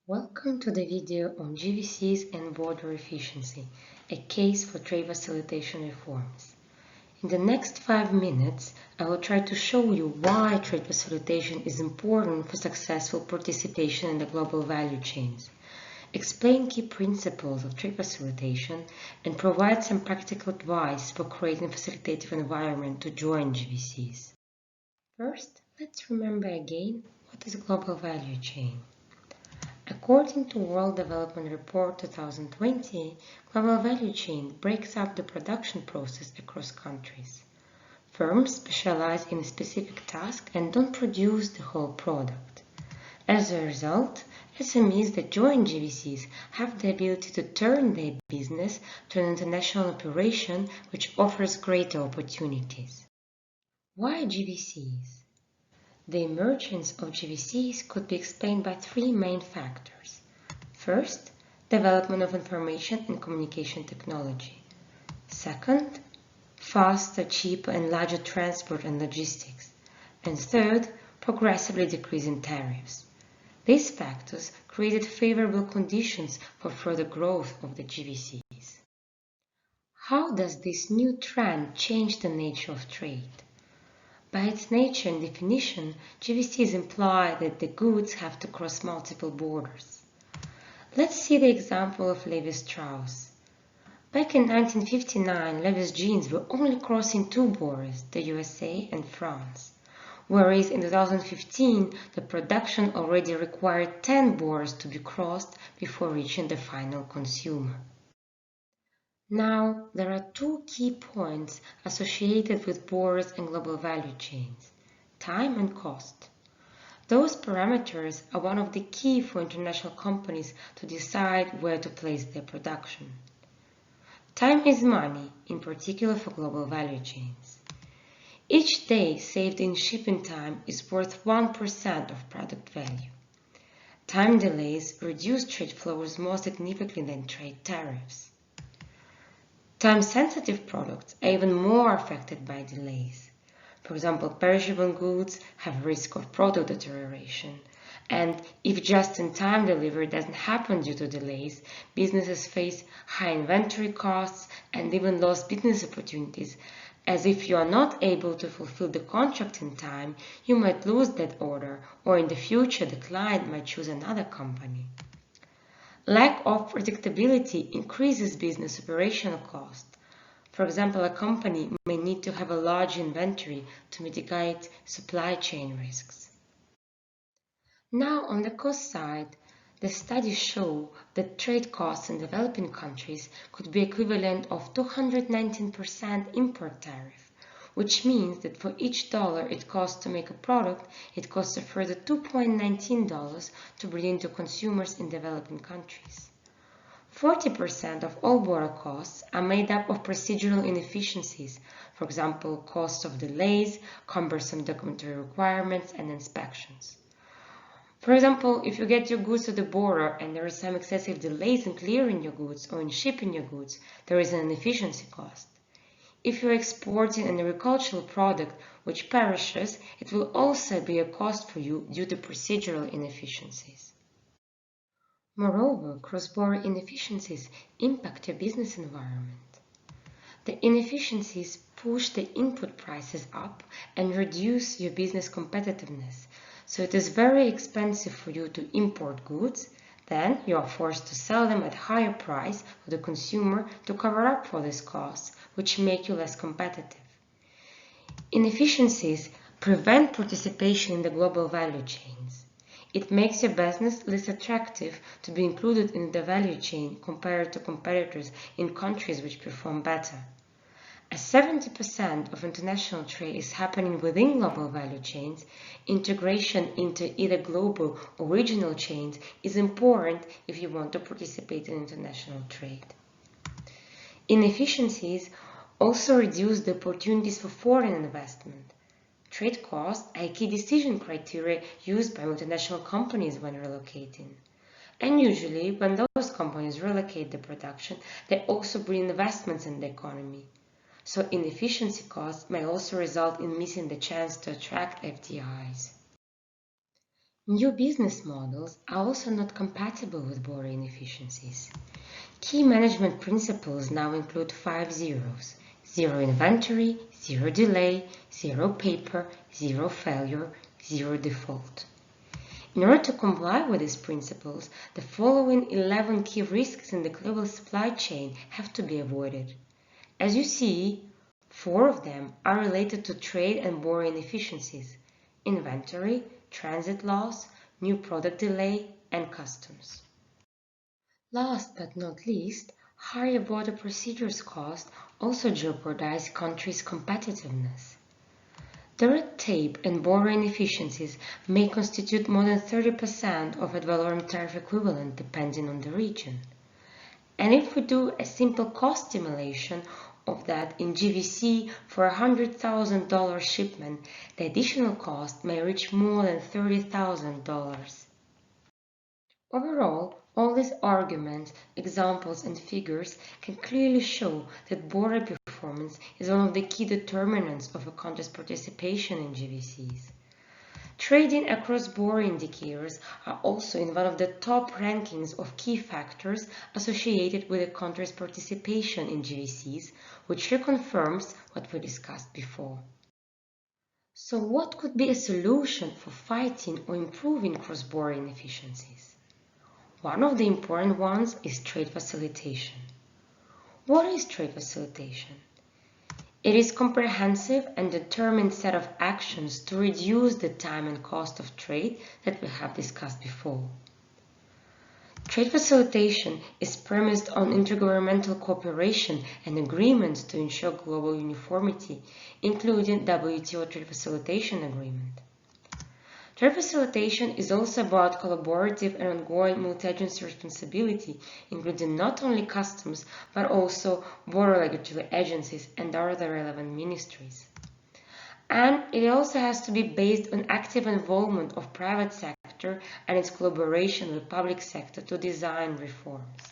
Welcome to the video on GVCs and border efficiency, a case for trade facilitation reforms. In the next 5 minutes, I will try to show you why trade facilitation is important for successful participation in the global value chains, explain key principles of trade facilitation, and provide some practical advice for creating a facilitative environment to join GVCs. First, let's remember again what is a global value chain. According to World Development Report 2020, global value chain breaks up the production process across countries. Firms specialize in a specific task and don't produce the whole product. As a result, SMEs that join GVCs have the ability to turn their business to an international operation which offers greater opportunities. Why GVCs? The emergence of GVCs could be explained by three main factors. First, development of information and communication technology. Second, faster, cheaper, and larger transport and logistics. And third, progressively decreasing tariffs. These factors created favorable conditions for further growth of the GVCs. How does this new trend change the nature of trade? By its nature and definition, GVCs imply that the goods have to cross multiple borders. Let's see the example of Levi Strauss. Back in 1959, Levi's jeans were only crossing two borders, the USA and France, whereas in 2015, the production already required 10 borders to be crossed before reaching the final consumer. Now, there are two key points associated with borders and global value chains: time and cost. Those parameters are one of the key for international companies to decide where to place their production. Time is money, in particular for global value chains. Each day saved in shipping time is worth 1% of product value. Time delays reduce trade flows more significantly than trade tariffs. Time-sensitive products are even more affected by delays. For example, perishable goods have risk of product deterioration, and if just-in-time delivery doesn't happen due to delays, businesses face high inventory costs and even lost business opportunities, as if you are not able to fulfill the contract in time, you might lose that order, or in the future the client might choose another company. Lack of predictability increases business operational cost. For example, a company may need to have a large inventory to mitigate supply chain risks. Now, on the cost side, the studies show that trade costs in developing countries could be equivalent of 219% import tariff, which means that for each dollar it costs to make a product, it costs a further $2.19 to bring into consumers in developing countries. 40% of all border costs are made up of procedural inefficiencies, for example, costs of delays, cumbersome documentary requirements, and inspections. For example, if you get your goods to the border and there are some excessive delays in clearing your goods or in shipping your goods, there is an inefficiency cost. If you're exporting an agricultural product which perishes, it will also be a cost for you due to procedural inefficiencies. Moreover, cross-border inefficiencies impact your business environment. The inefficiencies push the input prices up and reduce your business competitiveness, so it is very expensive for you to import goods. Then you are forced to sell them at higher price for the consumer to cover up for these costs, which make you less competitive. Inefficiencies prevent participation in the global value chains. It makes your business less attractive to be included in the value chain compared to competitors in countries which perform better. As 70% of international trade is happening within global value chains, integration into either global or regional chains is important if you want to participate in international trade. Inefficiencies also reduce the opportunities for foreign investment. Trade costs are a key decision criteria used by multinational companies when relocating. And usually, when those companies relocate the production, they also bring investments in the economy. So inefficiency costs may also result in missing the chance to attract FDIs. New business models are also not compatible with border inefficiencies. Key management principles now include 5 zeros: zero inventory, zero delay, zero paper, zero failure, zero default. In order to comply with these principles, the following 11 key risks in the global supply chain have to be avoided. As you see, 4 of them are related to trade and border inefficiencies: inventory, transit loss, new product delay, and customs. Last but not least, higher border procedures costs also jeopardize countries' competitiveness. The red tape and border inefficiencies may constitute more than 30% of ad valorem tariff equivalent depending on the region. And if we do a simple cost simulation of that in GVC for a $100,000 shipment, the additional cost may reach more than $30,000. Overall, all these arguments, examples, and figures can clearly show that border performance is one of the key determinants of a country's participation in GVCs. Trading across border indicators are also in one of the top rankings of key factors associated with a country's participation in GVCs, which reconfirms what we discussed before. So what could be a solution for fighting or improving cross-border inefficiencies? One of the important ones is trade facilitation. What is trade facilitation? It is a comprehensive and determined set of actions to reduce the time and cost of trade that we have discussed before. Trade facilitation is premised on intergovernmental cooperation and agreements to ensure global uniformity, including WTO Trade Facilitation Agreement. Trade facilitation is also about collaborative and ongoing multi-agency responsibility, including not only customs, but also border regulatory agencies and other relevant ministries. And it also has to be based on active involvement of private sector and its collaboration with public sector to design reforms.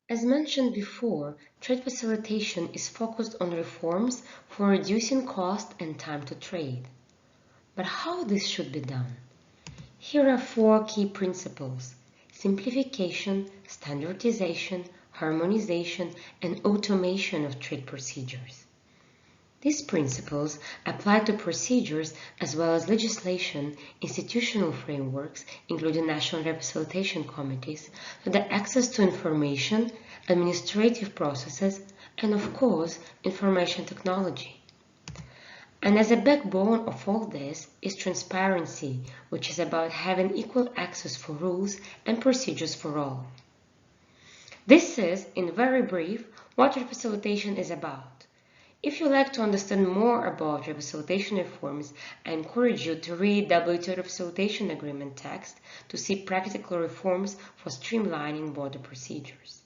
As mentioned before, trade facilitation is focused on reforms for reducing cost and time to trade. But how this should be done? Here are 4 key principles: simplification, standardization, harmonization, and automation of trade procedures. These principles apply to procedures as well as legislation, institutional frameworks, including national representation committees, to the access to information, administrative processes, and of course, information technology. And as a backbone of all this is transparency, which is about having equal access for rules and procedures for all. This is, in very brief, what facilitation is about. If you'd like to understand more about facilitation reforms, I encourage you to read WTO Facilitation Agreement text to see practical reforms for streamlining border procedures.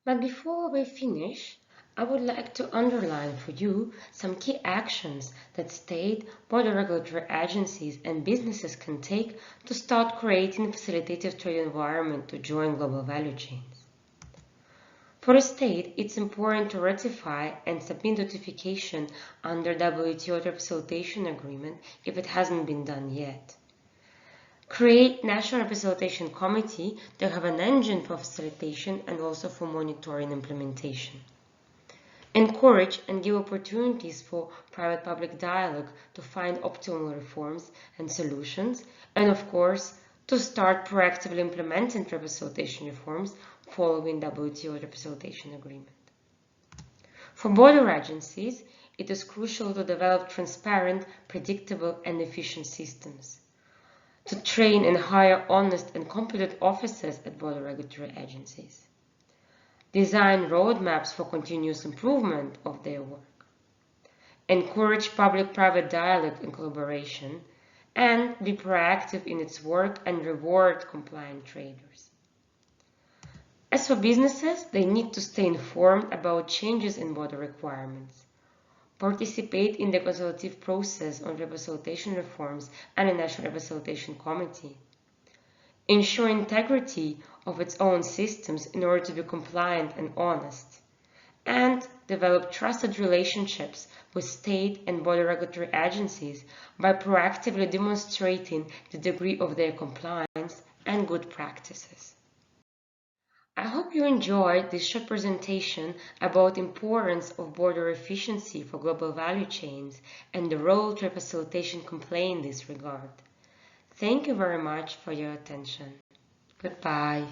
But before we finish, I would like to underline for you some key actions that state, border regulatory agencies, and businesses can take to start creating a facilitative trade environment to join global value chains. For a state, it's important to ratify and submit notification under WTO Facilitation Agreement if it hasn't been done yet. Create National Facilitation Committee to have an engine for facilitation and also for monitoring implementation. Encourage and give opportunities for private-public dialogue to find optimal reforms and solutions, and of course, to start proactively implementing trade facilitation reforms following WTO Facilitation Agreement. For border agencies, it is crucial to develop transparent, predictable, and efficient systems, to train and hire honest and competent officers at border regulatory agencies, design roadmaps for continuous improvement of their work, encourage public-private dialogue and collaboration, and be proactive in its work and reward compliant traders. As for businesses, they need to stay informed about changes in border requirements, participate in the consultative process on facilitation reforms and a National Facilitation Committee, ensure integrity of its own systems in order to be compliant and honest, and develop trusted relationships with state and border regulatory agencies by proactively demonstrating the degree of their compliance and good practices. I hope you enjoyed this short presentation about the importance of border efficiency for global value chains and the role trade facilitation can play in this regard. Thank you very much for your attention. Goodbye.